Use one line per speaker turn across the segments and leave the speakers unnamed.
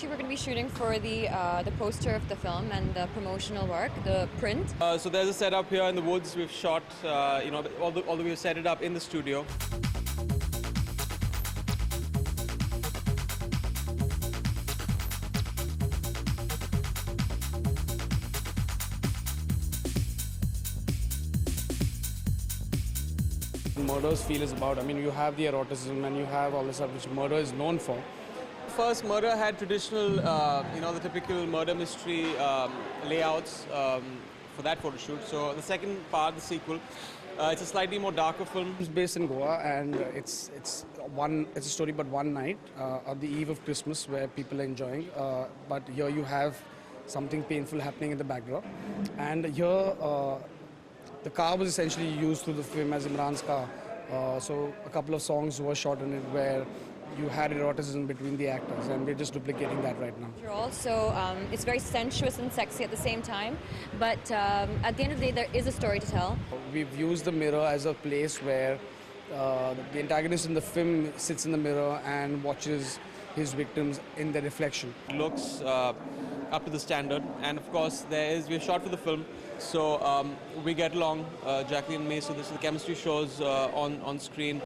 We're going to be shooting for the poster of the film and the promotional work, the print.
So there's a setup here in the woods. We've shot, although we've set it up in the studio.
Murder's feel is about, you have the eroticism and you have all the stuff which murder is known for.
First, Murder had traditional, the typical murder mystery layouts for that photo shoot. So the second part, the sequel, it's a slightly more darker film.
It's based in Goa, and it's a story about one night on the eve of Christmas where people are enjoying. But here you have something painful happening in the backdrop, and here the car was essentially used through the film as Emraan's car. So a couple of songs were shot in it where you had eroticism between the actors, and we're just duplicating that right now.
Also, it's very sensuous and sexy at the same time, but at the end of the day, there is a story to tell.
We've used the mirror as a place where the antagonist in the film sits in the mirror and watches his victims in their reflection.
It looks up to the standard, and of course, we're shot for the film, so we get along, Jacqueline and me, so the chemistry shows on screen.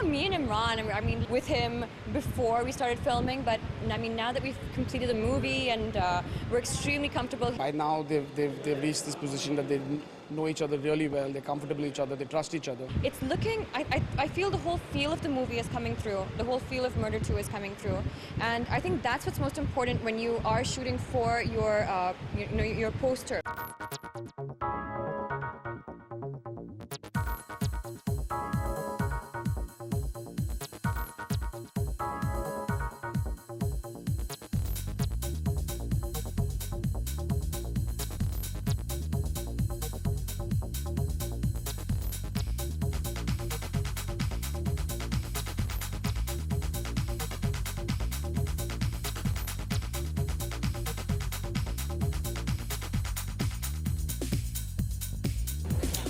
Me and Emraan, with him before we started filming, but now that we've completed the movie and we're extremely comfortable.
By now they've reached this position that they know each other really well, they're comfortable with each other, they trust each other.
It's looking, I feel the whole feel of the movie is coming through, the whole feel of Murder 2 is coming through, and I think that's what's most important when you are shooting for your poster.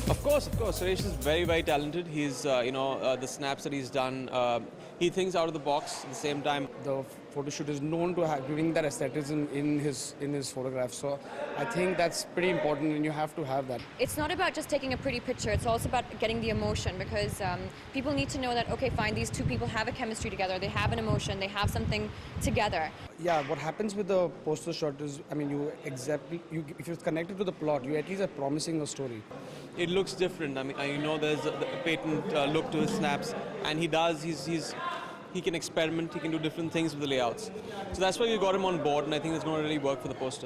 Of course. Suresh is very, very talented. He's, the snaps that he's done, he thinks out of the box. At the same time,
the photo shoot is known to giving that aestheticism in his photographs. So I think that's pretty important, and you have to have that.
It's not about just taking a pretty picture. It's also about getting the emotion, because people need to know that, okay, fine, these two people have a chemistry together. They have an emotion. They have something together.
Yeah, what happens with the poster shot is, if it's connected to the plot, you at least are promising a story.
it looks different. There's a patent look to his snaps, and he can experiment, he can do different things with the layouts. So that's why we got him on board, and I think it's going to really work for the poster.